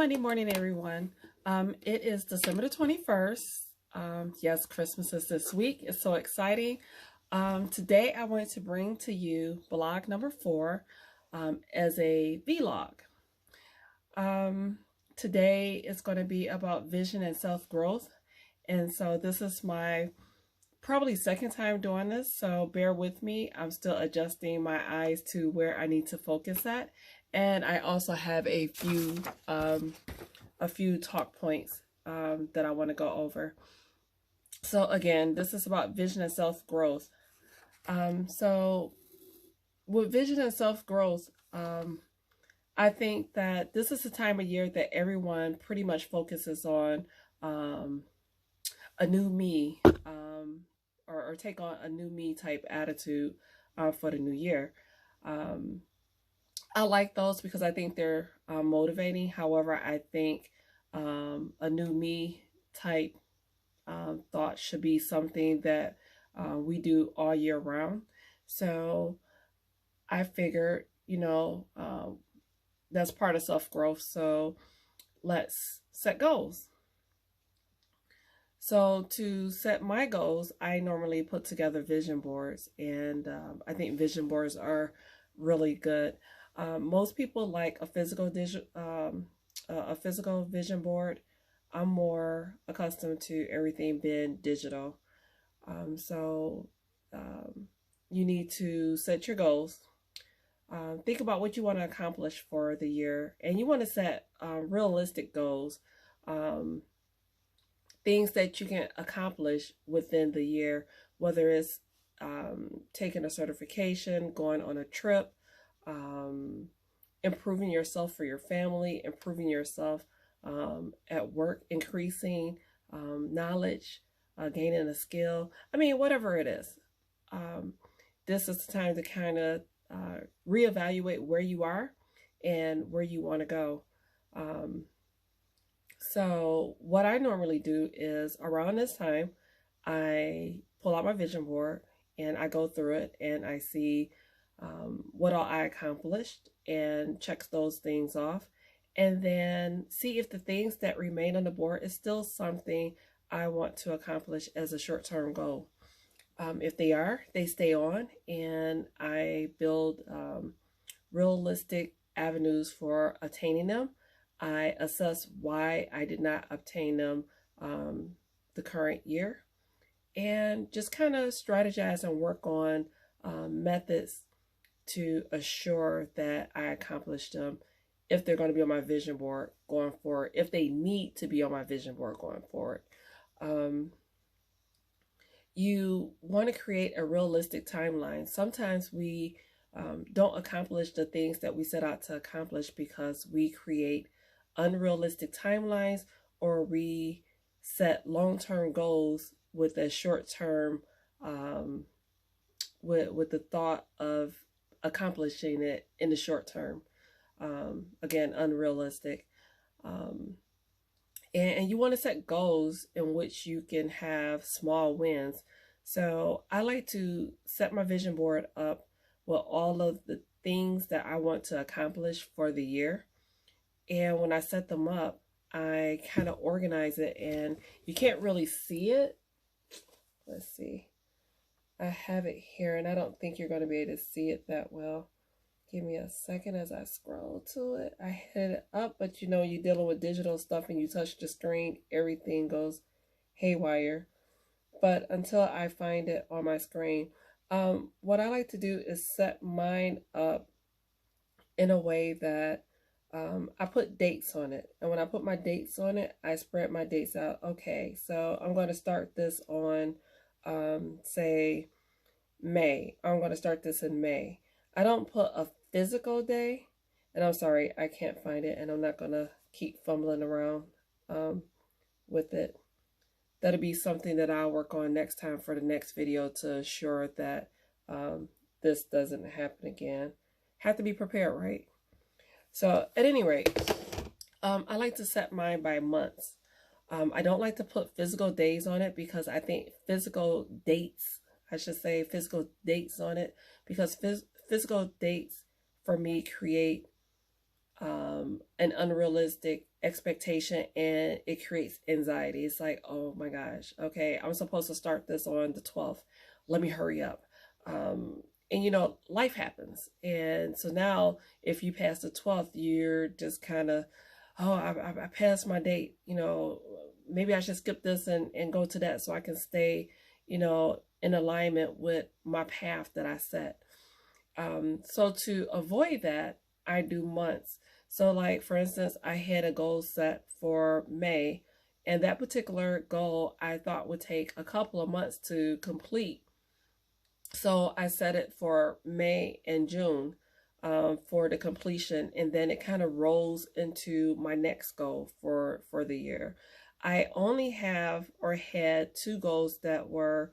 Monday morning, everyone. It is December the 21st. Yes, Christmas is this week. It's so exciting. Today, I wanted to bring to you vlog number 4 as a vlog. Today is going to be about vision and self-growth. And so this is my probably second time doing this, so bear with me. I'm still adjusting my eyes to where I need to focus at. And I also have a few talk points that I want to go over. So again, this is about vision and self-growth. So with vision and self-growth, I think that this is the time of year that everyone pretty much focuses on a new me, or take on a new me type attitude for the new year. I like those because I think they're motivating. However, I think a new me type thought should be something that we do all year round. So I figured, that's part of self-growth. So let's set goals. So to set my goals, I normally put together vision boards, and I think vision boards are really good. Most people like a physical vision board. I'm more accustomed to everything being digital. So you need to set your goals. Think about what you want to accomplish for the year, and you want to set realistic goals. Things that you can accomplish within the year, whether it's taking a certification, going on a trip, improving yourself for your family, improving yourself at work, increasing knowledge, gaining a skill. I mean, whatever it is. This is the time to kind of reevaluate where you are and where you want to go. So what I normally do is around this time, I pull out my vision board and I go through it and I see what all I accomplished and check those things off, and then see if the things that remain on the board is still something I want to accomplish as a short-term goal. If they are, they stay on, and I build realistic avenues for attaining them. I assess why I did not obtain them the current year, and just kind of strategize and work on methods to assure that I accomplish them if they're going to be on my vision board going forward, if they need to be on my vision board going forward. You want to create a realistic timeline. Sometimes we don't accomplish the things that we set out to accomplish because we create unrealistic timelines, or we set long-term goals with a short-term, with the thought of accomplishing it in the short term. Again, unrealistic. And you want to set goals in which you can have small wins. So I like to set my vision board up with all of the things that I want to accomplish for the year. And when I set them up, I kind of organize it, and you can't really see it. Let's see. I have it here, and I don't think you're going to be able to see it that well. Give me a second as I scroll to it. I hit it up, but you're dealing with digital stuff and you touch the screen, everything goes haywire. But until I find it on my screen, what I like to do is set mine up in a way that I put dates on it. And when I put my dates on it, I spread my dates out. Okay, so I'm going to start this on, say, May. I'm going to start this in May. I don't put a physical day, and I'm sorry, I can't find it, and I'm not going to keep fumbling around with it. That'll be something that I'll work on next time for the next video to assure that this doesn't happen again. Have to be prepared, right? So at any rate, I like to set mine by months. I don't like to put physical days on it because I think physical dates on it, because physical dates for me create an unrealistic expectation, and it creates anxiety. It's like, oh my gosh, okay, I'm supposed to start this on the 12th. Let me hurry up. And you know, life happens. And so now if you pass the 12th, you're just kind of, oh, I passed my date. You know, maybe I should skip this and go to that so I can stay, you know, in alignment with my path that I set. So to avoid that, I do months. So like, for instance, I had a goal set for May, and that particular goal I thought would take a couple of months to complete. So I set it for May and June for the completion, and then it kind of rolls into my next goal for the year. I only have or had two goals that were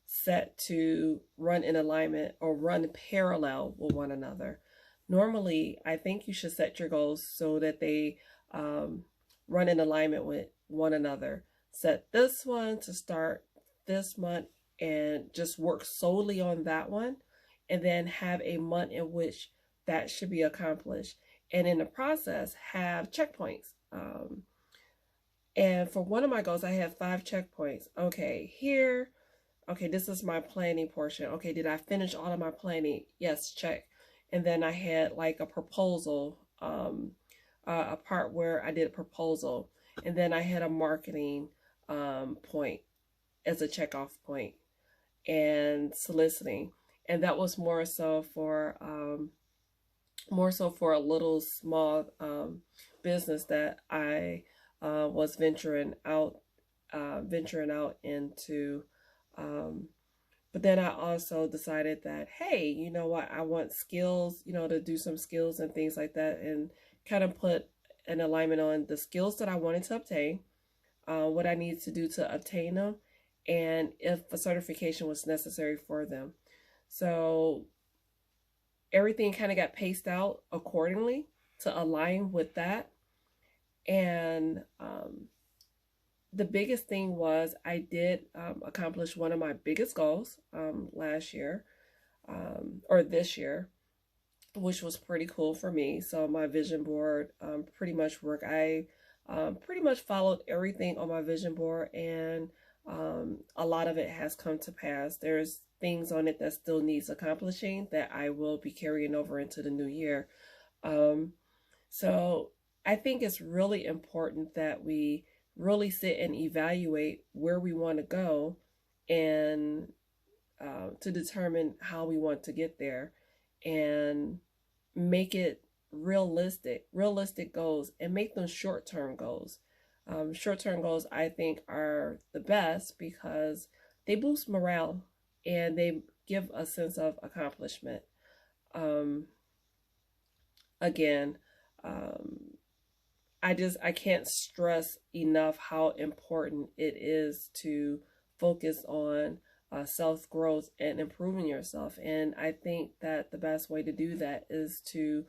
set to run in alignment or run parallel with one another. Normally, I think you should set your goals so that they run in alignment with one another. Set this one to start this month and just work solely on that one, and then have a month in which that should be accomplished. And in the process, have checkpoints. And for one of my goals, I have 5 checkpoints. Okay, here, okay, this is my planning portion. Okay, did I finish all of my planning? Yes, check. And then I had like a proposal, a part where I did a proposal. And then I had a marketing point as a checkoff point, and soliciting. And that was more so for a little small business that I was venturing out into. But then I also decided that, hey, you know what, I want skills, you know, to do some skills and things like that, and kind of put an alignment on the skills that I wanted to obtain, what I needed to do to obtain them, and if a certification was necessary for them. So everything kind of got paced out accordingly to align with that. And the biggest thing was I did accomplish one of my biggest goals last year, or this year, which was pretty cool for me. So my vision board pretty much worked. I pretty much followed everything on my vision board, and a lot of it has come to pass. There's things on it that still needs accomplishing that I will be carrying over into the new year. So I think it's really important that we really sit and evaluate where we want to go, and to determine how we want to get there, and make it realistic goals, and make them short-term goals. Short-term goals, I think, are the best because they boost morale and they give a sense of accomplishment. Again, I can't stress enough how important it is to focus on self-growth and improving yourself. And I think that the best way to do that is to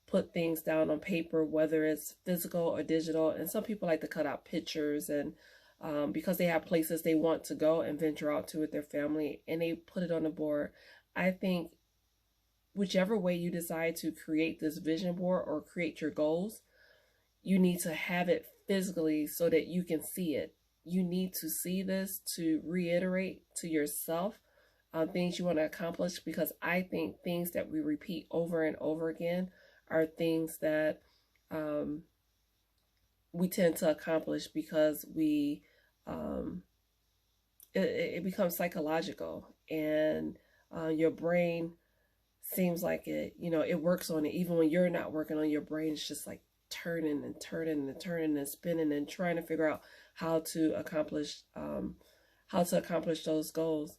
put things down on paper, whether it's physical or digital. And some people like to cut out pictures, and because they have places they want to go and venture out to with their family, and they put it on the board. I think whichever way you decide to create this vision board or create your goals, you need to have it physically so that you can see it. You need to see this to reiterate to yourself things you want to accomplish, because I think things that we repeat over and over again are things that we tend to accomplish because it becomes psychological, and your brain seems like it works on it. Even when you're not working on your brain, it's just like turning and turning and turning and spinning and trying to figure out how to accomplish those goals.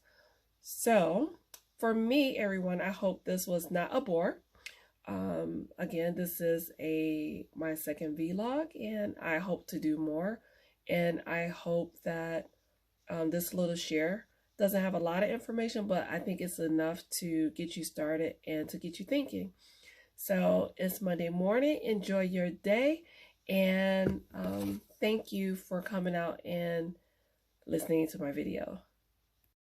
So for me, everyone, I hope this was not a bore. Again, this is my second vlog, and I hope to do more. And I hope that this little share doesn't have a lot of information, but I think it's enough to get you started and to get you thinking. So it's Monday morning. Enjoy your day, and thank you for coming out and listening to my video.